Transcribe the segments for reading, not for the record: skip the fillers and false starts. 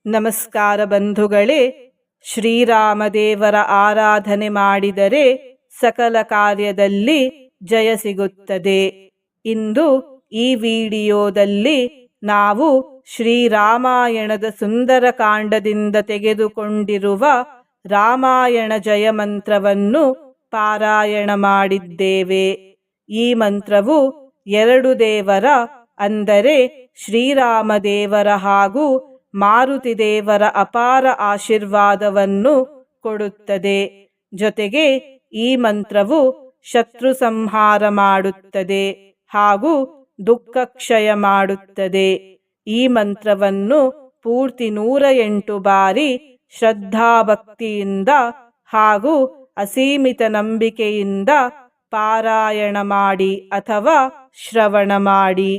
ನಮಸ್ಕಾರ ಬಂಧುಗಳೇ. ಶ್ರೀರಾಮದೇವರ ಆರಾಧನೆ ಮಾಡಿದರೆ ಸಕಲ ಕಾರ್ಯದಲ್ಲಿ ಜಯ ಸಿಗುತ್ತದೆ. ಇಂದು ಈ ವಿಡಿಯೋದಲ್ಲಿ ನಾವು ಶ್ರೀರಾಮಾಯಣದ ಸುಂದರಕಾಂಡದಿಂದ ತೆಗೆದುಕೊಂಡಿರುವ ರಾಮಾಯಣ ಜಯ ಮಂತ್ರವನ್ನು ಪಾರಾಯಣ ಮಾಡಿದ್ದೇವೆ. ಈ ಮಂತ್ರವು ಎರಡು ದೇವರ ಅಂದರೆ ಶ್ರೀರಾಮದೇವರ ಹಾಗೂ ಮಾರುತಿ ದೇವರ ಅಪಾರ ಆಶೀರ್ವಾದವನ್ನು ಕೊಡುತ್ತದೆ. ಜೊತೆಗೆ ಈ ಮಂತ್ರವು ಶತ್ರು ಸಂಹಾರ ಮಾಡುತ್ತದೆ ಹಾಗೂ ದುಃಖ ಕ್ಷಯ ಮಾಡುತ್ತದೆ. ಈ ಮಂತ್ರವನ್ನು ಪೂರ್ತಿ 108 ಬಾರಿ ಶ್ರದ್ಧಾಭಕ್ತಿಯಿಂದ ಹಾಗೂ ಅಸೀಮಿತ ನಂಬಿಕೆಯಿಂದ ಪಾರಾಯಣ ಮಾಡಿ ಅಥವಾ ಶ್ರವಣ ಮಾಡಿ.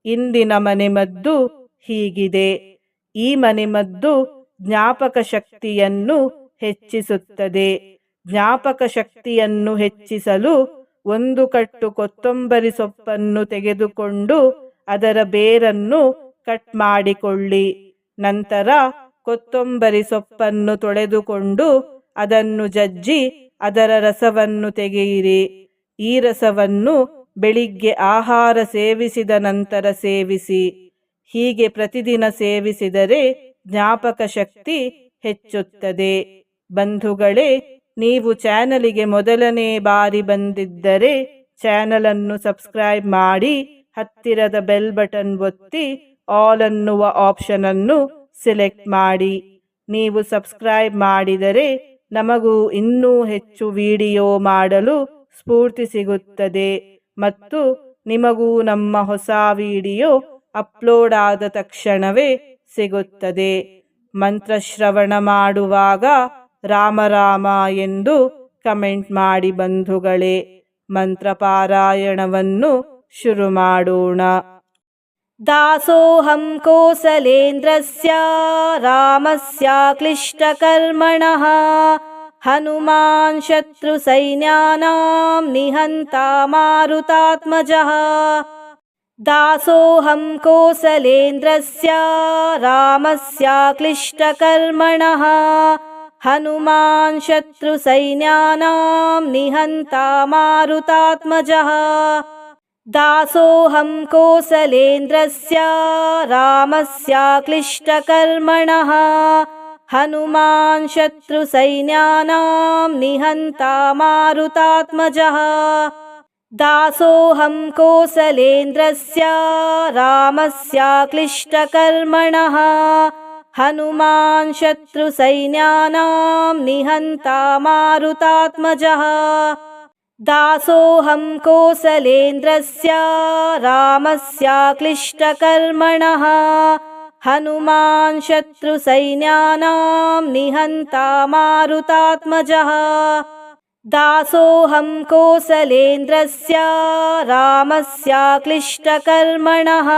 ಇಂದಿನ ಮನೆಮದ್ದು ಹೀಗಿದೆ. ಈ ಮನೆಮದ್ದು ಜ್ಞಾಪಕ ಶಕ್ತಿಯನ್ನು ಹೆಚ್ಚಿಸುತ್ತದೆ. ಜ್ಞಾಪಕ ಶಕ್ತಿಯನ್ನು ಹೆಚ್ಚಿಸಲು 1 ಕಟ್ಟು ಕೊತ್ತಂಬರಿ ಸೊಪ್ಪನ್ನು ತೆಗೆದುಕೊಂಡು ಅದರ ಬೇರನ್ನು ಕಟ್ ಮಾಡಿಕೊಳ್ಳಿ. ನಂತರ ಕೊತ್ತಂಬರಿ ಸೊಪ್ಪನ್ನು ತೊಳೆದುಕೊಂಡು ಅದನ್ನು ಜಜ್ಜಿ ಅದರ ರಸವನ್ನು ತೆಗೆಯಿರಿ. ಈ ರಸವನ್ನು ಬೆಳಿಗ್ಗೆ ಆಹಾರ ಸೇವಿಸಿದ ನಂತರ ಸೇವಿಸಿ. ಹೀಗೆ ಪ್ರತಿದಿನ ಸೇವಿಸಿದರೆ ಜ್ಞಾಪಕ ಶಕ್ತಿ ಹೆಚ್ಚುತ್ತದೆ. ಬಂಧುಗಳೇ, ನೀವು ಚಾನಲಿಗೆ ಮೊದಲನೇ ಬಾರಿ ಬಂದಿದ್ದರೆ ಚಾನಲನ್ನು ಸಬ್ಸ್ಕ್ರೈಬ್ ಮಾಡಿ ಹತ್ತಿರದ ಬೆಲ್ ಬಟನ್ ಒತ್ತಿ ಆಲ್ ಅನ್ನುವ ಆಪ್ಷನ್ ಅನ್ನು ಸೆಲೆಕ್ಟ್ ಮಾಡಿ. ನೀವು ಸಬ್ಸ್ಕ್ರೈಬ್ ಮಾಡಿದರೆ ನಮಗೂ ಇನ್ನೂ ಹೆಚ್ಚು ವಿಡಿಯೋ ಮಾಡಲು ಸ್ಫೂರ್ತಿ ಸಿಗುತ್ತದೆ ಮತ್ತು ನಿಮಗೂ ನಮ್ಮ ಹೊಸ ವಿಡಿಯೋ ಅಪ್ಲೋಡ್ ಆದ ತಕ್ಷಣವೇ ಸಿಗುತ್ತದೆ. ಮಂತ್ರಶ್ರವಣ ಮಾಡುವಾಗ ರಾಮ ರಾಮ ಎಂದು ಕಮೆಂಟ್ ಮಾಡಿ ಬಂಧುಗಳೇ. ಮಂತ್ರ ಪಾರಾಯಣವನ್ನು ಶುರು ಮಾಡೋಣ. ದಾಸೋಹಂ ಕೋಸಲೇಂದ್ರಸ್ಯ ರಾಮಸ್ಯ ಕ್ಲಿಷ್ಟಕರ್ಮಣಃ ಹನುಮಾನ್ ಶತ್ರು ಸೈನ್ಯಾನಾಂ ನಿಹಂತಾ ಮಾರುತಾತ್ಮಜಃ. ದಾಸೋಹಂ ಕೋಸಲೇಂದ್ರಸ್ಯ ರಾಮಸ್ಯ ಕ್ಲಿಷ್ಟಕರ್ಮಣಃ ಹನುಮಾನ್ ಶತ್ರು ಸೈನ್ಯಾನಾಂ ನಿಹಂತಾ ಮಾರುತಾತ್ಮಜಃ. ದಾಸೋಹಂ ಕೋಸಲೇಂದ್ರಸ್ಯ ರಾಮಸ್ಯ ಕ್ಲಿಷ್ಟಕರ್ಮಣಃ ಹನುಮಾನ್ ಶತ್ರು ಸೈನ್ಯಾನಾಂ ನಿಹಂತಾ ಮಾರುತಾತ್ಮಜಃ. ದಾಸೋಹಂ ಕೋಸಲೇಂದ್ರಸ್ಯ ರಾಮಸ್ಯ ಕ್ಲಿಷ್ಟಕರ್ಮಣಃ ಹನುಮಾನ್ ಶತ್ರು ಸೈನ್ಯಾನಾಂ ನಿಹಂತಾ ಮಾರುತಾತ್ಮಜಃ. ದಾಸೋಹಂ ಕೋಸಲೇಂದ್ರಸ್ಯ ರಾಮಸ್ಯ ಕ್ಲಿಷ್ಟಕರ್ಮಣಃ ಹನುಮಾನ್ ಶತ್ರು ಸೈನ್ಯಾನಾಂ ನಿಹಂತಾ ಮಾರುತಾತ್ಮಜಃ. ದಾಸೋಹಂ ಕೋಸಲೇಂದ್ರಸ್ಯ ರಾಮಸ್ಯ ಕ್ಲಿಷ್ಟಕರ್ಮಣಃ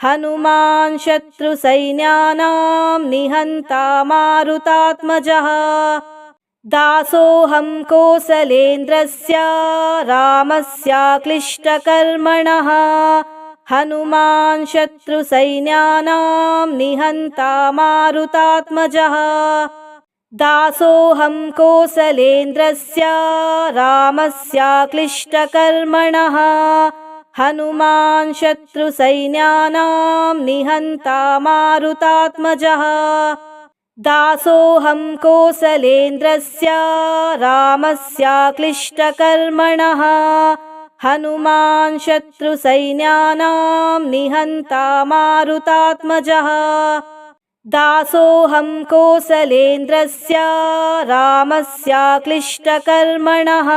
ಹನುಮಾನ್ ಶತ್ರು ಸೈನ್ಯಾನಾಂ ನಿಹಂತಾ ಮಾರುತಾತ್ಮಜಃ. ದಾಸೋಹಂ ಕೋಸಲೇಂದ್ರಸ್ಯ ರಾಮಸ್ಯ ಕ್ಲಿಷ್ಟಕರ್ಮಣಃ ಹನುಮಾನ್ ಶತ್ರು ಸೈನ್ಯಾನಾಂ ನಿಹಂತಾ ಮಾರುತಾತ್ಮಜಃ. ದಾಸೋಹಂ ಕೋಸಲೇಂದ್ರಸ್ಯ ರಾಮಸ್ಯ ಕ್ಲಿಷ್ಟಕರ್ಮಣಃ ಹನುಮಾನ್ ಶತ್ರು ಸೈನ್ಯಾನಾಂ ನಿಹಂತಾ ಮಾರುತಾತ್ಮಜಃ. ದಾಸೋಹಂ ಕೋಸಲೇಂದ್ರಸ್ಯ ರಾಮಸ್ಯ ಕ್ಲಿಷ್ಟಕರ್ಮಣಃ ಹನುಮಾನ್ ಶತ್ರು ಸೈನ್ಯಾನಾಂ ನಿಹಂತಾ ಮಾರುತಾತ್ಮಜಃ. ದಾಸೋಹಂ ಕೋಸಲೇಂದ್ರಸ್ಯ ರಾಮಸ್ಯ ಕ್ಲಿಷ್ಟಕರ್ಮಣಃ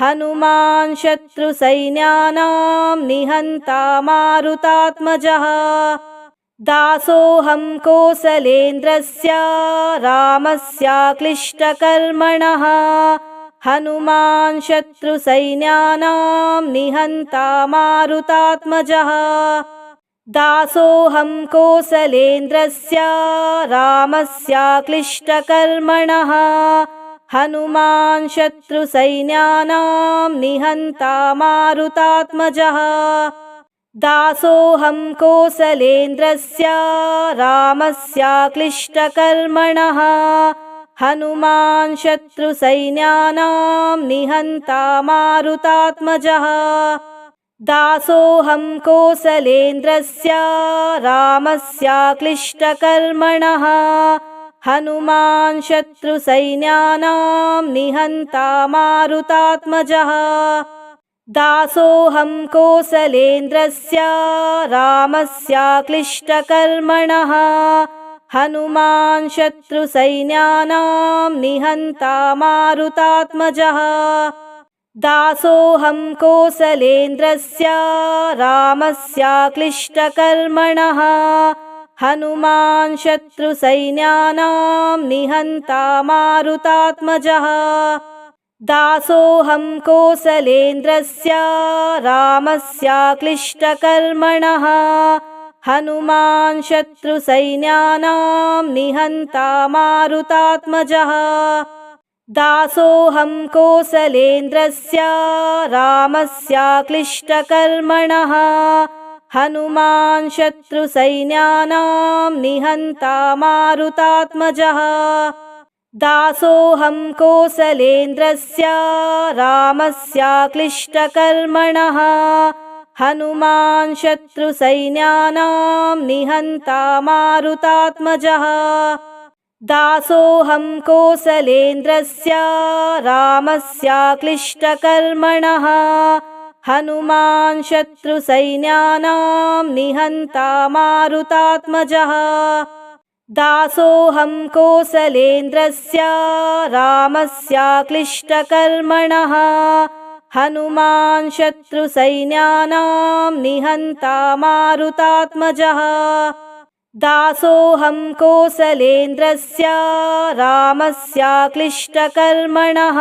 ಹನುಮಾನ್ ಶತ್ರು ಸೈನ್ಯಾನಾಂ ನಿಹಂತಾ ಮಾರುತಾತ್ಮಜಃ. ದಾಸೋಹಂ ಕೋಸಲೇಂದ್ರಸ್ಯ ರಾಮಸ್ಯ ಕ್ಲಿಷ್ಟಕರ್ಮಣಃ ಹನುಮಾನ್ ಶತ್ರು ಸೈನ್ಯಾನಾಂ ನಿಹಂತಾ ಮಾರುತಾತ್ಮಜಃ. ದಾಸೋಹಂ ಕೋಸಲೇಂದ್ರಸ್ಯ ರಾಮಸ್ಯ ಕ್ಲಿಷ್ಟಕರ್ಮಣಃ ಹನುಮಾನ್ ಶತ್ರು ಸೈನ್ಯಾನಾಂ ನಿಹಂತಾ ಮಾರುತಾತ್ಮಜಃ. दासोऽहं कोसलेन्द्रस्य रामस्याक्लिष्टकर्मणः हनुमान् शत्रुसैन्यानां निहन्ता मारुतात्मजः। दासोऽहं कोसलेन्द्रस्य रामस्याक्लिष्टकर्मणः हनुमान् शत्रुसैन्यानां निहन्ता मारुतात्मजः। दासोऽहं कोसलेन्द्रस्य रामस्याक्लिष्टकर्मणः हनुमान् शत्रुसैन्यानां निहन्ता मारुतात्मजः। दासोऽहं कोसलेन्द्रस्य रामस्याक्लिष्टकर्मणः हनुमान् शत्रुसैन्यानां निहन्ता मारुतात्मजः। दासोऽहं कोसलेन्द्रस्य रामस्याक्लिष्टकर्मणः हनुमान् शत्रुसैन्यानां निहन्ता मारुतात्मजः। दासोऽहं कोसलेन्द्रस्य रामस्याक्लिष्टकर्मणः हनुमान् शत्रुसैन्यानां निहन्ता मारुतात्मजः। दासोऽहं कोसलेन्द्रस्य रामस्याक्लिष्टकर्मणः हनुमान् शत्रुसैन्यानां निहन्ता मारुतात्मजः। दासोऽहं कोसलेन्द्रस्य रामस्याक्लिष्टकर्मणः हनुमान् शत्रुसैन्यानां निहन्ता मारुतात्मजः। दासोऽहं कोसलेन्द्रस्य रामस्याक्लिष्टकर्मणः हनुमान् शत्रुसैन्यानां निहन्ता मारुतात्मजः। दासोऽहं कोसलेन्द्रस्य रामस्याक्लिष्टकर्मणः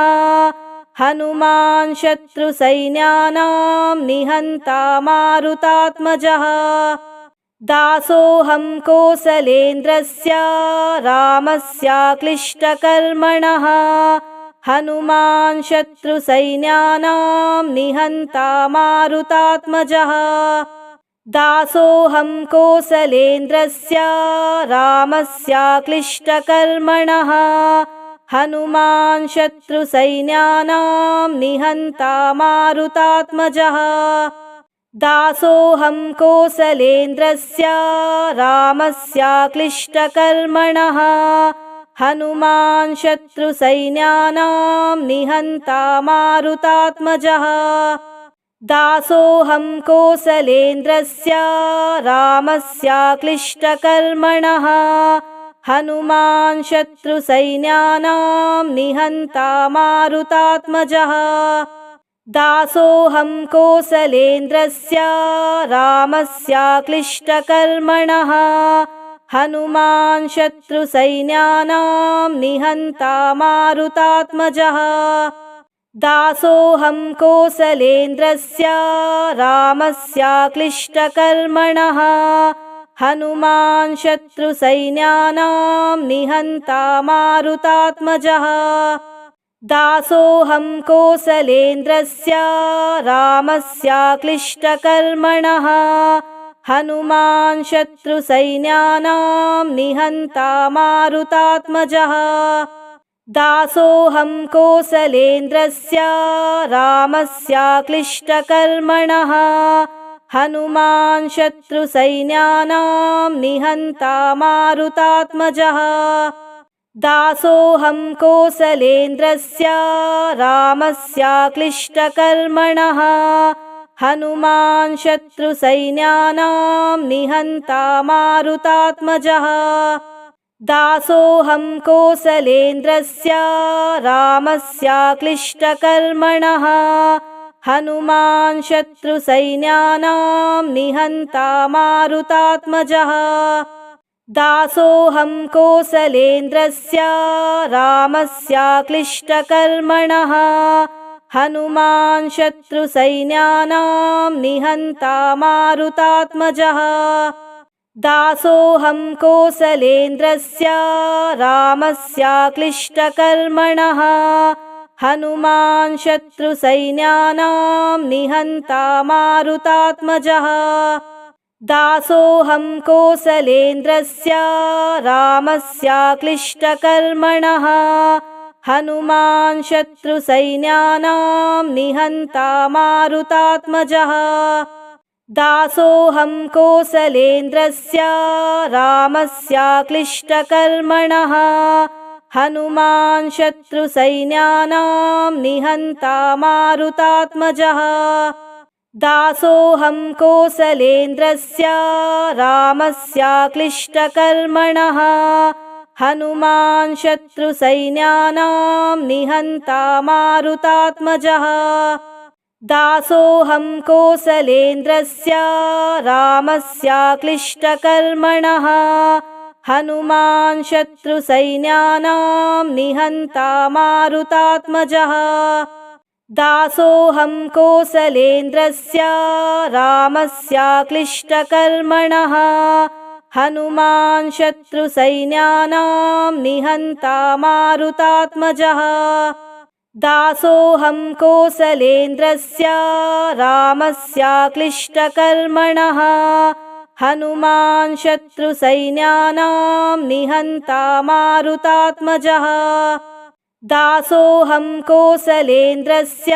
हनुमान् शत्रुसैन्यानां निहन्ता मारुतात्मजः। दासोऽहं कोसलेन्द्रस्य रामस्याक्लिष्टकर्मणः हनुमान् शत्रुसैन्यानां निहन्ता मारुतात्मजः। दासोऽहं कोसलेन्द्रस्य रामस्याक्लिष्टकर्मणः हनुमान् शत्रुसैन्यानां निहन्ता मारुतात्मजः। दासोऽहं कोसलेन्द्रस्य रामस्याक्लिष्टकर्मणः हनुमान् शत्रुसैन्यानां निहन्ता मारुतात्मजः। दासोऽहं कोसलेन्द्रस्य रामस्याक्लिष्टकर्मणः हनुमान् शत्रुसैन्यानां निहन्ता मारुतात्मजः। दासोऽहं कोसलेन्द्रस्य रामस्याक्लिष्टकर्मणः हनुमान् शत्रुसैन्यानां निहन्ता मारुतात्मजः। दासोऽहं कोसलेन्द्रस्य रामस्याक्लिष्टकर्मणः हनुमान् शत्रुसैन्यानां निहन्ता मारुतात्मजः। दासोऽहं कोसलेन्द्रस्य रामस्याक्लिष्टकर्मणः हनुमान् शत्रुसैन्यानां निहन्ता मारुतात्मजः। दासोऽहं कोसलेन्द्रस्य रामस्याक्लिष्टकर्मणः हनुमान् शत्रुसैन्यानां निहन्ता मारुतात्मजः। दासोऽहं कोसलेन्द्रस्य रामस्याक्लिष्टकर्मणः हनुमान् शत्रुसैन्यानां निहन्ता मारुतात्मजः। दासोऽहं कोसलेन्द्रस्य रामस्याक्लिष्टकर्मणः हनुमान् शत्रुसैन्यानां निहन्ता मारुतात्मजः। दासोऽहं कोसलेन्द्रस्य रामस्याक्लिष्टकर्मणः हनुमान् शत्रुसैन्यानां निहन्ता मारुतात्मजः। दासोऽहं कोसलेन्द्रस्य रामस्याक्लिष्टकर्मणः हनुमान् शत्रुसैन्यानां निहन्ता मारुतात्मजः। दासोऽहं कोसलेन्द्रस्य रामस्याक्लिष्टकर्मणः। हनुमान् शत्रुसैन्यानां निहन्ता मारुतात्मजः। दासोऽहं कोसलेन्द्रस्य रामस्याक्लिष्टकर्मणः। हनुमान् शत्रुसैन्यानां निहन्ता मारुतात्मजः। दासोऽहं कोसलेन्द्रस्य रामस्याक्लिष्टकर्मणः। हनुमान् शत्रुसैन्यानां निहन्ता मारुतात्मजः। दासोऽहं कोसलेन्द्रस्य रामस्याक्लिष्टकर्मणः। हनुमान् शत्रुसैन्यानां निहन्ता मारुतात्मजः। दासोऽहं कोसलेन्द्रस्य रामस्याक्लिष्टकर्मणः। हनुमान् शत्रुसैन्यानां निहन्ता मारुतात्मजः। दासोऽहं कोसलेन्द्रस्य रामस्याक्लिष्टकर्मणः। हनुमान् शत्रुसैन्यानां निहन्ता मारुतात्मजः। दासोऽहं कोसलेन्द्रस्य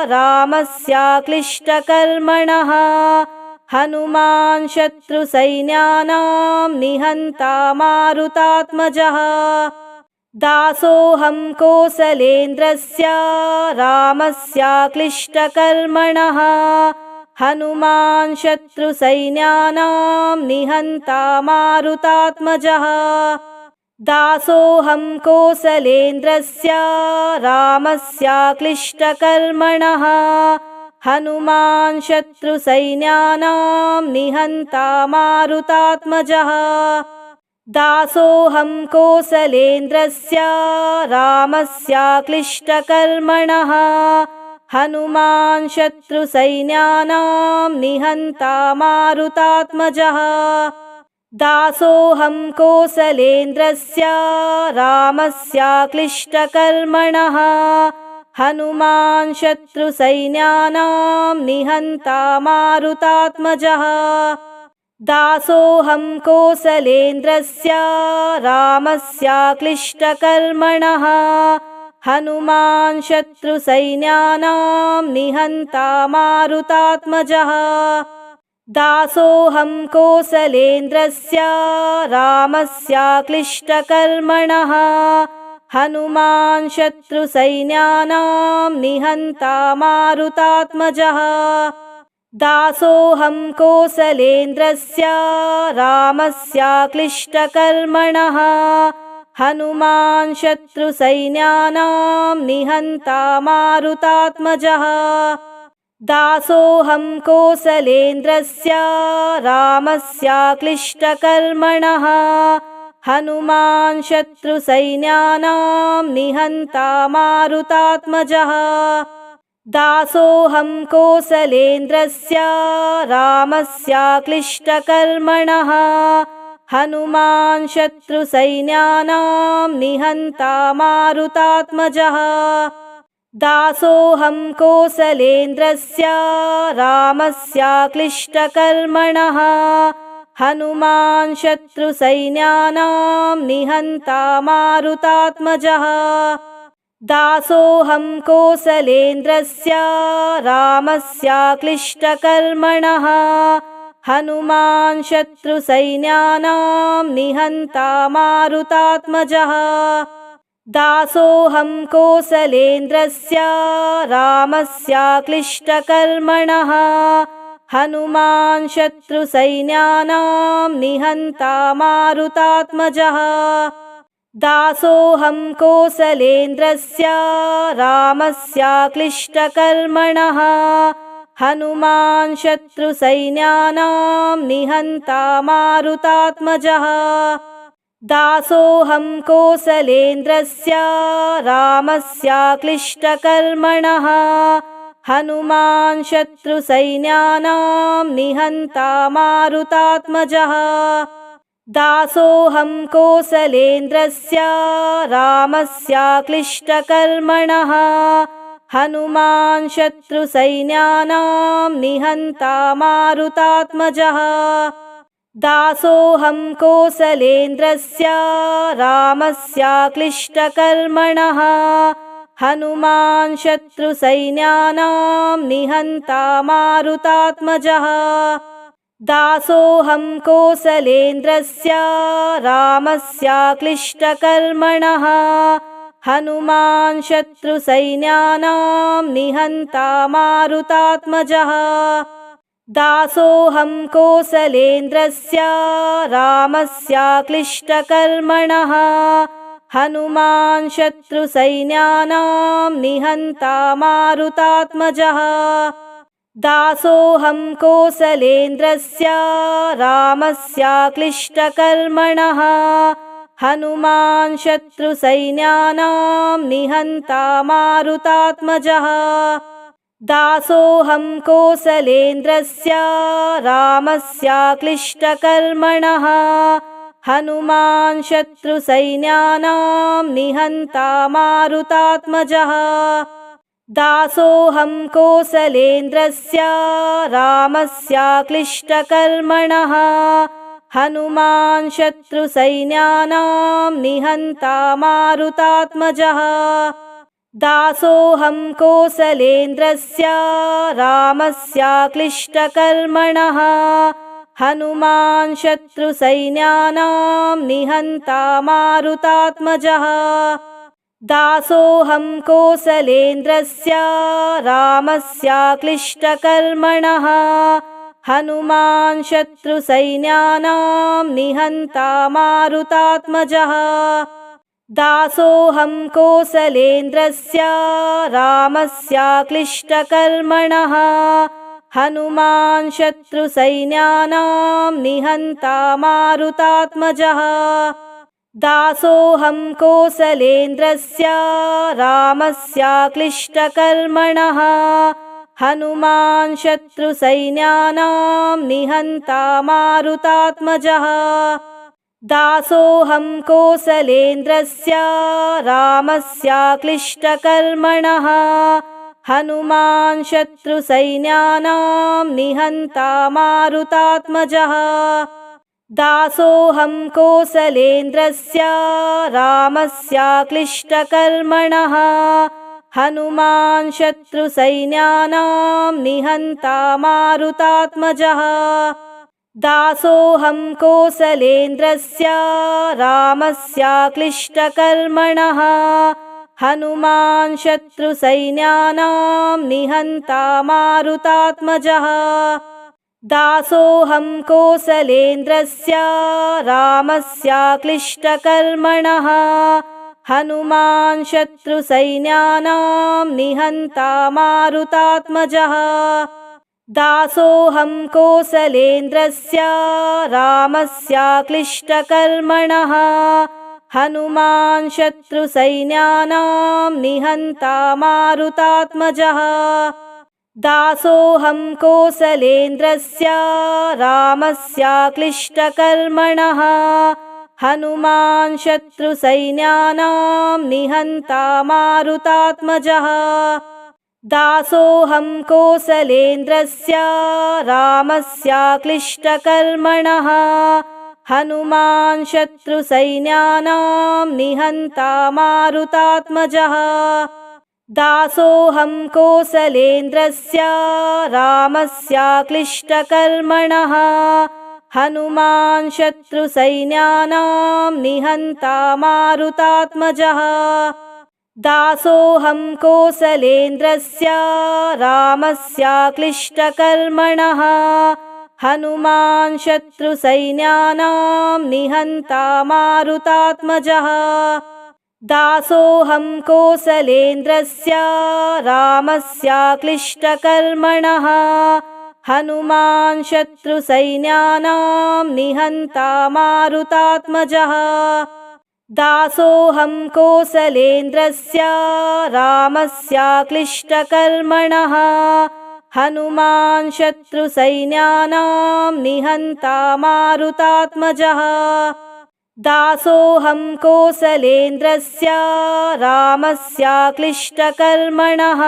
रामस्याक्लिष्टकर्मणः। हनुमान् शत्रुसैन्यानां निहन्ता मारुतात्मजः। दासोऽहं कोसलेन्द्रस्य रामस्याक्लिष्टकर्मणः। हनुमान् शत्रुसैन्यानां निहन्ता मारुतात्मजः। दासोऽहं कोसलेन्द्रस्य रामस्याक्लिष्टकर्मणः। हनुमान् शत्रुसैन्यानां निहन्ता मारुतात्मजः। दासोऽहं कोसलेन्द्रस्य रामस्याक्लिष्टकर्मणः। हनुमान् शत्रुसैन्यानां निहन्ता मारुतात्मजः। दासोऽहं कोसलेन्द्रस्य रामस्याक्लिष्टकर्मणः। हनुमान् शत्रुसैन्यानां निहन्ता मारुतात्मजः। दासोऽहं कोसलेन्द्रस्य रामस्याक्लिष्टकर्मणः। हनुमान् शत्रुसैन्यानां निहन्ता मारुतात्मजः। दासोऽहं कोसलेन्द्रस्य रामस्याक्लिष्टकर्मणः। हनुमान् शत्रुसैन्यानां निहन्ता मारुतात्मजः। दासोऽहं कोसलेन्द्रस्य रामस्याक्लिष्टकर्मणः। हनुमान् शत्रुसैन्यानां निहन्ता मारुतात्मजः। दासोऽहं कोसलेन्द्रस्य रामस्याक्लिष्टकर्मणः। हनुमान् शत्रुसैन्यानां निहन्ता मारुतात्मजः। दासोऽहं कोसलेन्द्रस्य रामस्याक्लिष्टकर्मणः। हनुमान् शत्रुसैन्यानां निहन्ता मारुतात्मजः। दासोऽहं कोसलेन्द्रस्य रामस्याक्लिष्टकर्मणः। हनुमान् शत्रुसैन्यानां निहन्ता मारुतात्मजः। दासोऽहं कोसलेन्द्रस्य रामस्याक्लिष्टकर्मणः। हनुमान् शत्रुसैन्यानां निहन्ता मारुतात्मजः। दासोऽहं कोसलेन्द्रस्य रामस्याक्लिष्टकर्मणः। हनुमान् शत्रुसैन्यानां निहन्ता मारुतात्मजः। दासोऽहं कोसलेन्द्रस्य रामस्याक्लिष्टकर्मणः। हनुमान् शत्रुसैन्यानां निहन्ता मारुतात्मजः। दासोऽहं कोसलेन्द्रस्य रामस्याक्लिष्टकर्मणः। हनुमान् शत्रुसैन्यानां निहन्ता मारुतात्मजः। दासोऽहं कोसलेन्द्रस्य रामस्याक्लिष्टकर्मणः हनुमान् शत्रुसैन्यानां निहन्ता मारुतात्मजः। दासोऽहं कोसलेन्द्रस्य रामस्याक्लिष्टकर्मणः हनुमान् शत्रुसैन्यानां निहन्ता मारुतात्मजः। दासोऽहं कोसलेन्द्रस्य रामस्याक्लिष्टकर्मणः हनुमान् शत्रुसैन्यानां निहन्ता मारुतात्मजः। दासोऽहं कोसलेन्द्रस्य रामस्याक्लिष्टकर्मणः हनुमान् शत्रुसैन्यानां निहन्ता मारुतात्मजः। दासोऽहं कोसलेन्द्रस्य रामस्याक्लिष्टकर्मणः हनुमान् शत्रुसैन्यानां निहन्ता मारुतात्मजः। दासोऽहं कोसलेन्द्रस्य रामस्याक्लिष्टकर्मणः हनुमान् शत्रुसैन्यानां निहन्ता मारुतात्मजः। दासोऽहं कोसलेन्द्रस्य रामस्याक्लिष्टकर्मणः हनुमान् शत्रुसैन्यानां निहन्ता मारुतात्मजः। दासोऽहं कोसलेन्द्रस्य रामस्याक्लिष्टकर्मणः हनुमान् शत्रुसैन्यानां निहन्ता मारुतात्मजः। दासोऽहं कोसलेन्द्रस्य रामस्याक्लिष्टकर्मणः हनुमान् शत्रुसैन्यानां निहन्ता मारुतात्मजः। दासोऽहं कोसलेन्द्रस्य रामस्याक्लिष्टकर्मणः हनुमान् शत्रुसैन्यानां निहन्ता मारुतात्मजः। दासोऽहं कोसलेन्द्रस्य रामस्याक्लिष्टकर्मणः हनुमान् शत्रुसैन्यानां निहन्ता मारुतात्मजः। दासोऽहं कोसलेन्द्रस्य रामस्याक्लिष्टकर्मणः हनुमान् शत्रुसैन्यानां निहन्ता मारुतात्मजः। दासोऽहं कोसलेन्द्रस्य रामस्याक्लिष्टकर्मणः हनुमान् शत्रुसैन्यानां निहन्ता मारुतात्मजः। दासोऽहं कोसलेन्द्रस्य रामस्याक्लिष्टकर्मणः हनुमान् शत्रुसैन्यानां निहन्ता मारुतात्मजः। दासोऽहं कोसलेन्द्रस्य रामस्याक्लिष्टकर्मणः हनुमान् शत्रुसैन्यानां निहन्ता मारुतात्मजः। दासोऽहं कोसलेन्द्रस्य रामस्याक्लिष्टकर्मणः हनुमान् शत्रुसैन्यानां निहन्ता मारुतात्मजः। दासोऽहं कोसलेन्द्रस्य रामस्याक्लिष्टकर्मणः हनुमान् शत्रुसैन्यानां निहन्ता मारुतात्मजः। दासोऽहं कोसलेन्द्रस्य रामस्याक्लिष्टकर्मणः हनुमान् शत्रुसैन्यानां निहन्ता मारुतात्मजः। दासोऽहं कोसलेन्द्रस्य रामस्याक्लिष्टकर्मणः हनुमान् शत्रुसैन्यानां निहन्ता मारुतात्मजः। दासोऽहं कोसलेन्द्रस्य रामस्याक्लिष्टकर्मणः हनुमान् शत्रुसैन्यानां निहन्ता मारुतात्मजः। दासोऽहं कोसलेन्द्रस्य रामस्याक्लिष्टकर्मणः हनुमान् शत्रुसैन्यानां निहन्ता मारुतात्मजः। दासोऽहं कोसलेन्द्रस्य रामस्याक्लिष्टकर्मणः हनुमान् शत्रुसैन्यानां निहन्ता मारुतात्मजः। दासोऽहं कोसलेन्द्रस्य रामस्याक्लिष्टकर्मणः।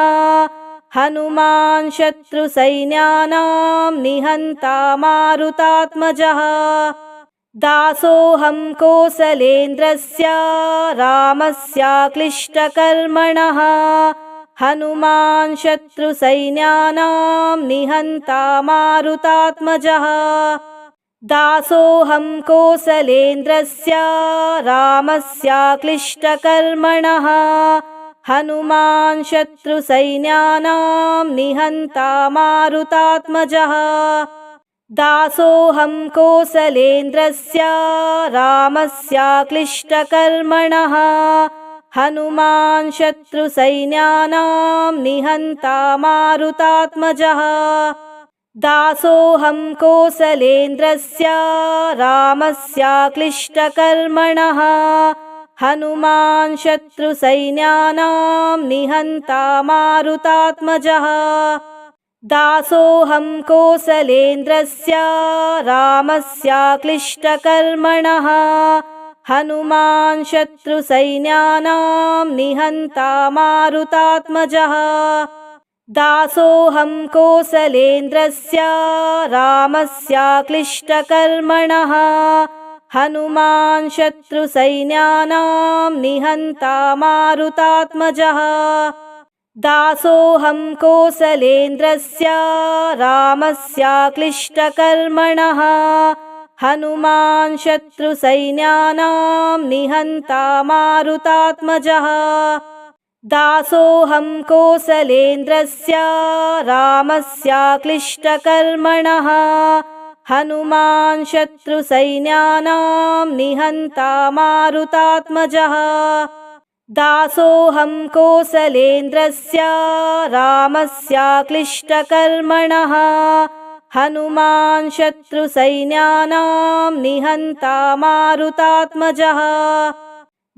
हनुमान् शत्रुसैन्यानां निहन्ता मारुतात्मजः। दासोऽहं कोसलेन्द्रस्य रामस्याक्लिष्टकर्मणः। हनुमान् शत्रुसैन्यानां निहन्ता मारुतात्मजः। दासोऽहं कोसलेन्द्रस्य रामस्याक्लिष्टकर्मणः। हनुमान् शत्रुसैन्यानां निहन्ता मारुतात्मजः। दासोऽहं कोसलेन्द्रस्य रामस्याक्लिष्टकर्मणः। हनुमान् शत्रुसैन्यानां निहन्ता मारुतात्मजः। दासोऽहं कोसलेन्द्रस्य रामस्याक्लिष्टकर्मणः। हनुमान् शत्रुसैन्यानां निहन्ता मारुतात्मजः। दासोऽहं कोसलेन्द्रस्य रामस्याक्लिष्टकर्मणः। हनुमान् शत्रुसैन्यानां निहन्ता मारुतात्मजः। दासोऽहं कोसलेन्द्रस्य रामस्याक्लिष्टकर्मणः। हनुमान् शत्रुसैन्यानां निहन्ता मारुतात्मजः। दासोऽहं कोसलेन्द्रस्य रामस्याक्लिष्टकर्मणः। हनुमान् शत्रुसैन्यानां निहन्ता मारुतात्मजः। दासोऽहं कोसलेन्द्रस्य रामस्याक्लिष्टकर्मणः। हनुमान् शत्रुसैन्यानां निहन्ता मारुतात्मजः। दासोऽहं कोसलेन्द्रस्य रामस्याक्लिष्टकर्मणः। हनुमान् शत्रुसैन्यानां निहन्ता मारुतात्मजः।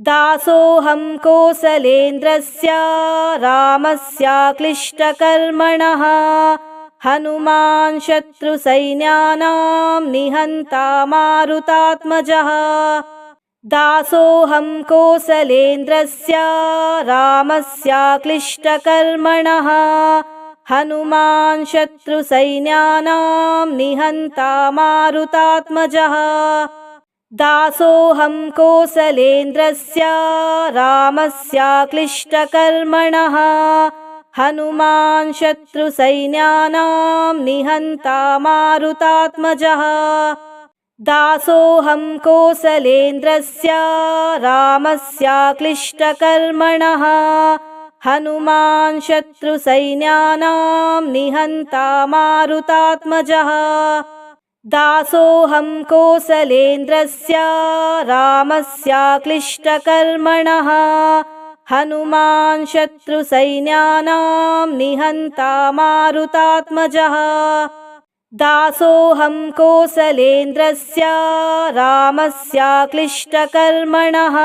दासोऽहं कोसलेन्द्रस्य रामस्याक्लिष्टकर्मणः। हनुमान् शत्रुसैन्यानां निहन्ता मारुतात्मजः। दासोऽहं कोसलेन्द्रस्य रामस्याक्लिष्टकर्मणः। हनुमान् शत्रुसैन्यानां निहन्ता मारुतात्मजः। दासोऽहं कोसलेन्द्रस्य रामस्याक्लिष्टकर्मणः। हनुमान् शत्रुसैन्यानां निहन्ता मारुतात्मजः। दासोऽहं कोसलेन्द्रस्य रामस्याक्लिष्टकर्मणः। हनुमान् शत्रुसैन्यानां निहन्ता मारुतात्मजः। दासोऽहं कोसलेन्द्रस्य रामस्याक्लिष्टकर्मणः। हनुमान् शत्रुसैन्यानां निहन्ता मारुतात्मजः। दासोऽहं कोसलेन्द्रस्य रामस्याक्लिष्टकर्मणः।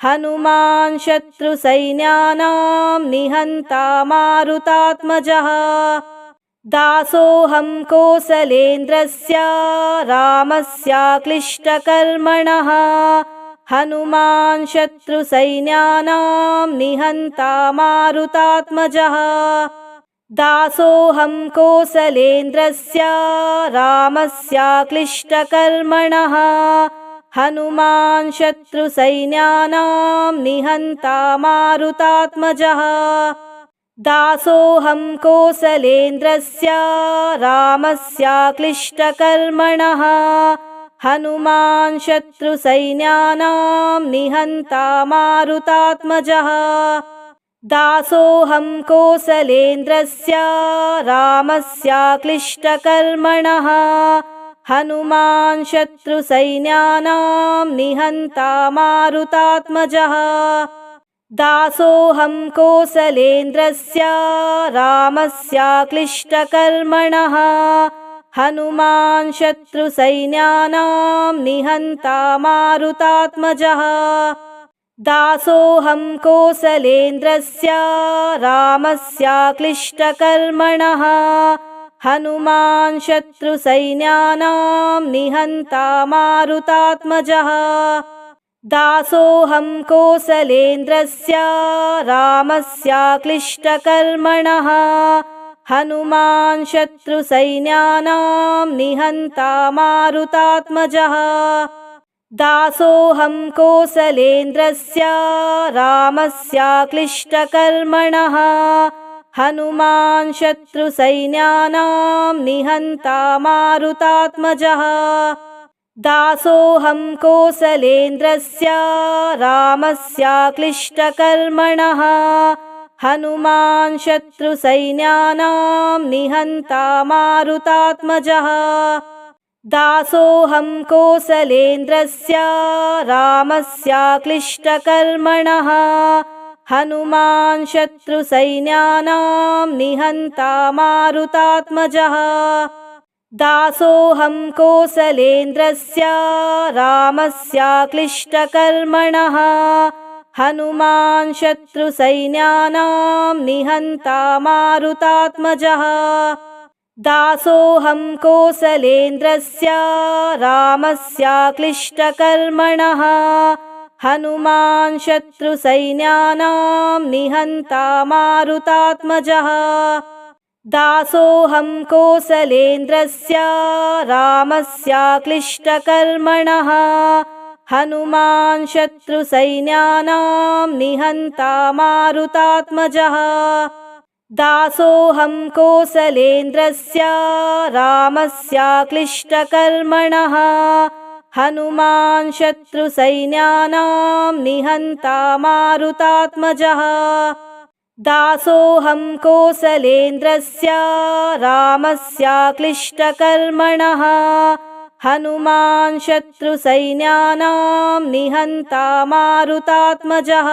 हनुमान् शत्रुसैन्यानां निहन्ता मारुतात्मजः। दासोऽहं कोसलेन्द्रस्य रामस्याक्लिष्टकर्मणः। हनुमान् शत्रुसैन्यानां निहन्ता मारुतात्मजः। दासोऽहं कोसलेन्द्रस्य रामस्याक्लिष्टकर्मणः। हनुमान् शत्रुसैन्यानां निहन्ता मारुतात्मजः। दासोऽहं कोसलेन्द्रस्य रामस्याक्लिष्टकर्मणः। हनुमान् शत्रुसैन्यानां निहन्ता मारुतात्मजः। दासोऽहं कोसलेन्द्रस्य रामस्याक्लिष्टकर्मणः। हनुमान् शत्रुसैन्यानां निहन्ता मारुतात्मजः। दासोऽहं कोसलेन्द्रस्य रामस्याक्लिष्टकर्मणः। हनुमान् शत्रुसैन्यानां निहन्ता मारुतात्मजः। दासोऽहं कोसलेन्द्रस्य रामस्याक्लिष्टकर्मणः हनुमान् शत्रुसैन्यानां निहन्ता मारुतात्मजः। दासोऽहं कोसलेन्द्रस्य रामस्याक्लिष्टकर्मणः हनुमान् शत्रुसैन्यानां निहन्ता मारुतात्मजः। दासोऽहं कोसलेन्द्रस्य रामस्याक्लिष्टकर्मणः हनुमान् शत्रुसैन्यानां निहन्ता मारुतात्मजः। दासोऽहं कोसलेन्द्रस्य रामस्याक्लिष्टकर्मणः हनुमान् शत्रुसैन्यानां निहन्ता मारुतात्मजः। दासोऽहं कोसलेन्द्रस्य रामस्याक्लिष्टकर्मणः हनुमान् शत्रुसैन्यानां निहन्ता मारुतात्मजः। दासोऽहं कोसलेन्द्रस्य रामस्याक्लिष्टकर्मणः हनुमान् शत्रुसैन्यानां निहन्ता मारुतात्मजः। दासोऽहं कोसलेन्द्रस्य रामस्याक्लिष्टकर्मणः हनुमान् शत्रुसैन्यानां निहन्ता मारुतात्मजः। दासोऽहं कोसलेन्द्रस्य रामस्याक्लिष्टकर्मणः हनुमान् शत्रुसैन्यानां निहन्ता मारुतात्मजः। दासोऽहं कोसलेन्द्रस्य रामस्याक्लिष्टकर्मणः हनुमान् शत्रुसैन्यानां निहन्ता मारुतात्मजः। दासोऽहं कोसलेन्द्रस्य रामस्याक्लिष्टकर्मणः हनुमान् शत्रुसैन्यानां निहन्ता मारुतात्मजः।